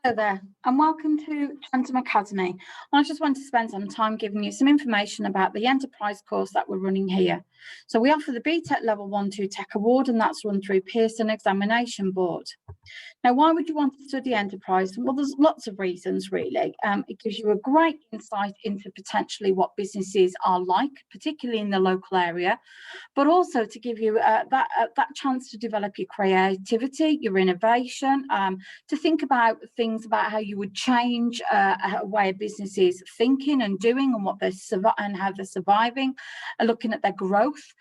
Hello there, and welcome to Chantham Academy. I just want to spend some time giving you some information about the enterprise course that we're running here. So we offer the BTEC Level 1-2 Tech Award, and that's run through Pearson Examination Board. Now, why would you want to study enterprise? Well, there's lots of reasons, really. It gives you a great insight into potentially what businesses are like, particularly in the local area, but also to give you that chance to develop your creativity, your innovation, to think about things about how you would change a way a business is thinking and doing and what they're and how they're surviving, looking at their growth,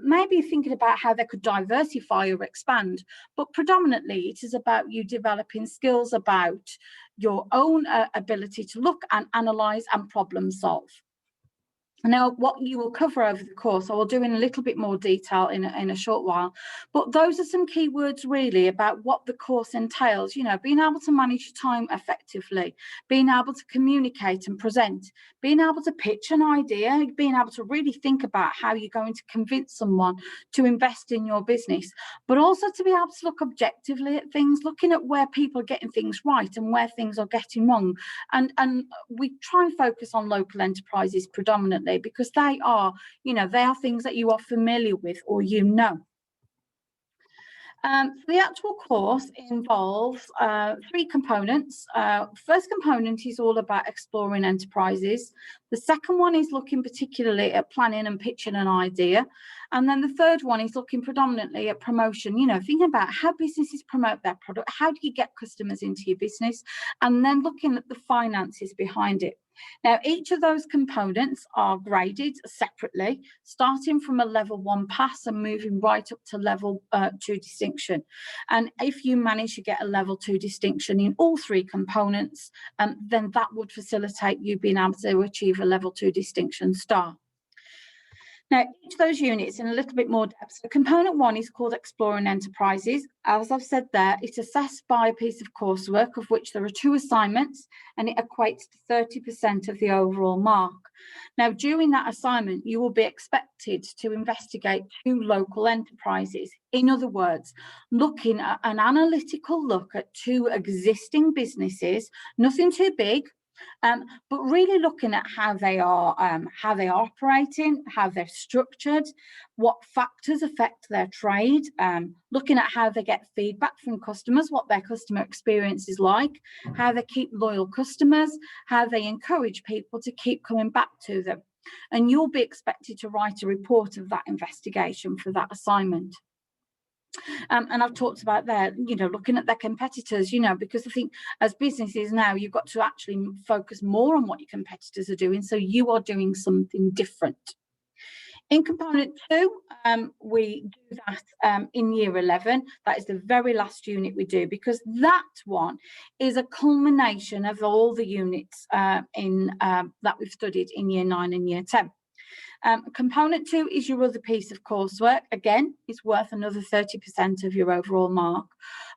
maybe thinking about how they could diversify or expand. But predominantly, it is about you developing skills about your own ability to look and analyse and problem solve. Now, what you will cover over the course, I will do in a little bit more detail in a short while, but those are some key words really about what the course entails. You know, being able to manage your time effectively, being able to communicate and present, being able to pitch an idea, being able to really think about how you're going to convince someone to invest in your business, but also to be able to look objectively at things, looking at where people are getting things right and where things are getting wrong. And we try and focus on local enterprises predominantly, because they are, they are things that you are familiar with or the actual course involves three components. First component is all about exploring enterprises. The second one is looking particularly at planning and pitching an idea. And then the third one is looking predominantly at promotion, thinking about how businesses promote their product, how do you get customers into your business, and then looking at the finances behind it. Now, each of those components are graded separately, starting from a level 1 pass and moving right up to level 2 distinction. And if you manage to get a level 2 distinction in all three components, then that would facilitate you being able to achieve a level 2 distinction star. Now, each of those units in a little bit more depth. So component 1 is called Exploring Enterprises. As I've said there, it's assessed by a piece of coursework of which there are 2 assignments, and it equates to 30% of the overall mark. Now, during that assignment, you will be expected to investigate 2 local enterprises. In other words, looking at an analytical look at 2 existing businesses, nothing too big, but really looking at how they are operating, how they're structured, what factors affect their trade, looking at how they get feedback from customers, what their customer experience is like, how they keep loyal customers, how they encourage people to keep coming back to them. And you'll be expected to write a report of that investigation for that assignment. And I've talked about there, looking at their competitors, because I think as businesses now, you've got to actually focus more on what your competitors are doing, so you are doing something different. In component 2, we do that in year 11. That is the very last unit we do, because that one is a culmination of all the units that we've studied in year 9 and year 10. Component 2 is your other piece of coursework. Again, it's worth another 30% of your overall mark.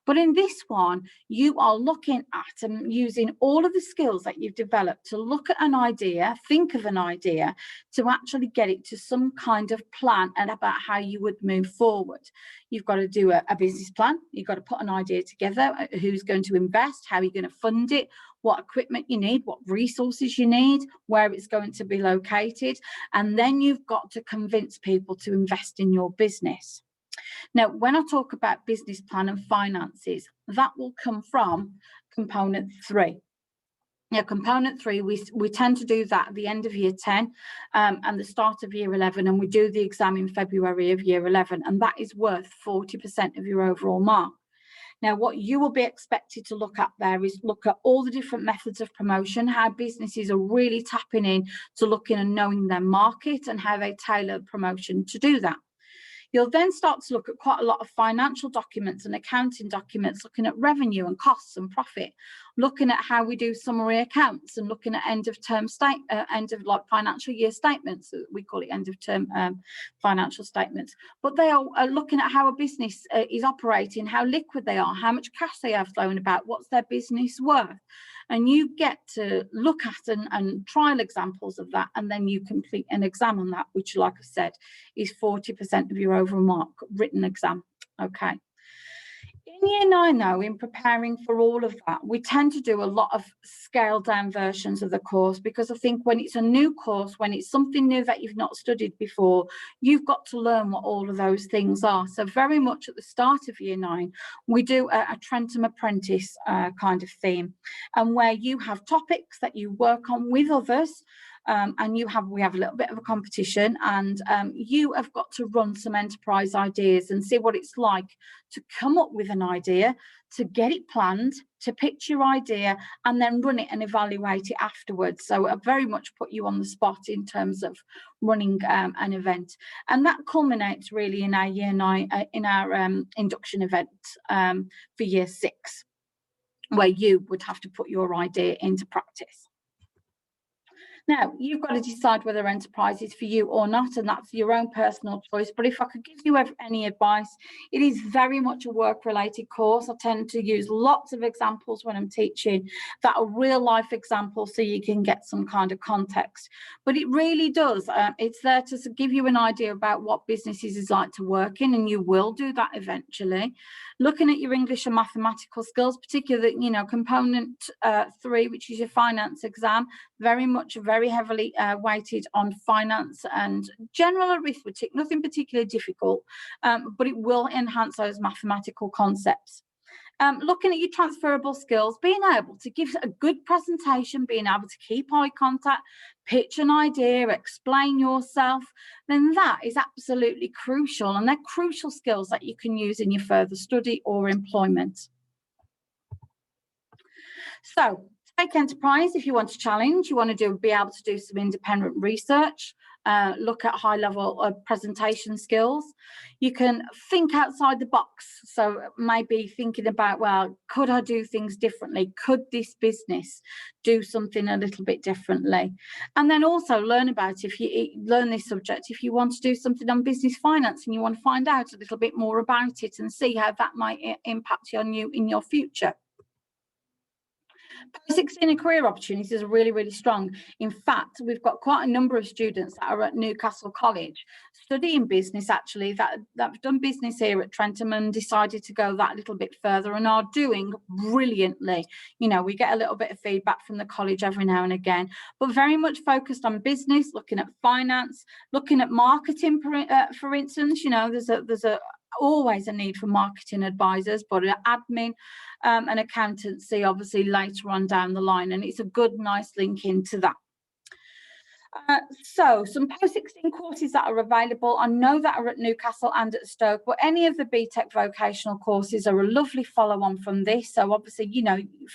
But in this one, you are looking at and using all of the skills that you've developed to look at an idea, think of an idea, to actually get it to some kind of plan and about how you would move forward. You've got to do a business plan. You've got to put an idea together, who's going to invest, how you're going to fund it, what equipment you need, what resources you need, where it's going to be located, and then you've got to convince people to invest in your business. Now, when I talk about business plan and finances, that will come from component 3. Now, component 3, we tend to do that at the end of year 10 and the start of year 11, and we do the exam in February of year 11, and that is worth 40% of your overall mark. Now, what you will be expected to look at there is look at all the different methods of promotion, how businesses are really tapping in to looking and knowing their market and how they tailor promotion to do that. You'll then start to look at quite a lot of financial documents and accounting documents, looking at revenue and costs and profit, looking at how we do summary accounts and looking at end of financial year statements. We call it end of term financial statements. But they are looking at how a business is operating, how liquid they are, how much cash they have flowing about, what's their business worth. And you get to look at and trial examples of that, and then you complete an exam on that, which, like I said, is 40% of your overall mark, written exam. Okay. In In year 9 though, in preparing for all of that, we tend to do a lot of scaled down versions of the course, because I think when it's a new course, when it's something new that you've not studied before, you've got to learn what all of those things are. So very much at the start of year 9, we do a Trentham Apprentice kind of theme, and where you have topics that you work on with others. And we have a little bit of a competition, and you have got to run some enterprise ideas and see what it's like to come up with an idea, to get it planned, to pitch your idea, and then run it and evaluate it afterwards. So I very much put you on the spot in terms of running an event, and that culminates really in our year 9 in our induction event for year 6, where you would have to put your idea into practice. Now, you've got to decide whether enterprise is for you or not, and that's your own personal choice. But if I could give you any advice, it is very much a work-related course. I tend to use lots of examples when I'm teaching that are real-life examples, so you can get some kind of context. But it really does. It's there to give you an idea about what businesses is like to work in, and you will do that eventually. Looking at your English and mathematical skills, particularly, component 3, which is your finance exam, very heavily weighted on finance and general arithmetic, nothing particularly difficult, but it will enhance those mathematical concepts. Looking at your transferable skills, being able to give a good presentation, being able to keep eye contact, pitch an idea, explain yourself, then that is absolutely crucial, and they're crucial skills that you can use in your further study or employment. So, take enterprise. If you want to challenge, you want to be able to do some independent research, look at high-level presentation skills. You can think outside the box. So maybe thinking about, well, could I do things differently? Could this business do something a little bit differently? And then also learn about, if you learn this subject, if you want to do something on business finance and you want to find out a little bit more about it and see how that might impact on you in your future. Post-16 career opportunities are really, really strong. In fact, we've got quite a number of students that are at Newcastle College studying business, actually, that have done business here at Trentham and decided to go that little bit further and are doing brilliantly. We get a little bit of feedback from the college every now and again, but very much focused on business, looking at finance, looking at marketing, for instance. There's always a need for marketing advisors, but admin and accountancy obviously later on down the line, and it's a good nice link into that. So some post-16 courses that are available, I know that are at Newcastle and at Stoke, but any of the BTEC vocational courses are a lovely follow-on from this. So obviously,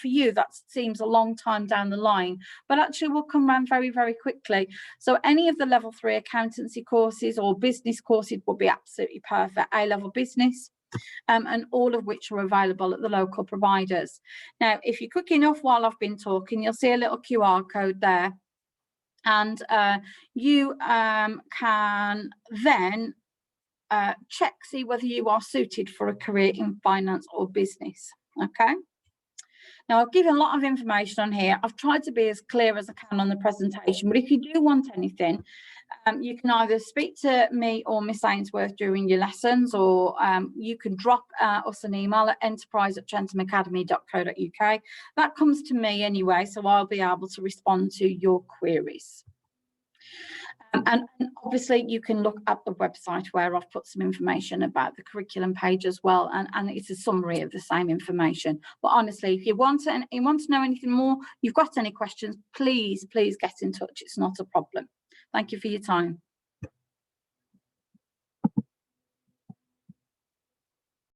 for you, that seems a long time down the line, but actually will come around very, very quickly. So any of the level 3 accountancy courses or business courses will be absolutely perfect. A-level business, and all of which are available at the local providers. Now, if you're quick enough while I've been talking, you'll see a little QR code there. And you can then see whether you are suited for a career in finance or business. Okay. Now, I've given a lot of information on here. I've tried to be as clear as I can on the presentation, but if you do want anything, you can either speak to me or Miss Ainsworth during your lessons, or you can drop us an email at enterprise@trenthamacademy.co.uk. That comes to me anyway, so I'll be able to respond to your queries. And obviously you can look at the website where I've put some information about the curriculum page as well, and it's a summary of the same information. But honestly, if you want to know anything more, you've got any questions, please get in touch. It's not a problem. Thank you for your time.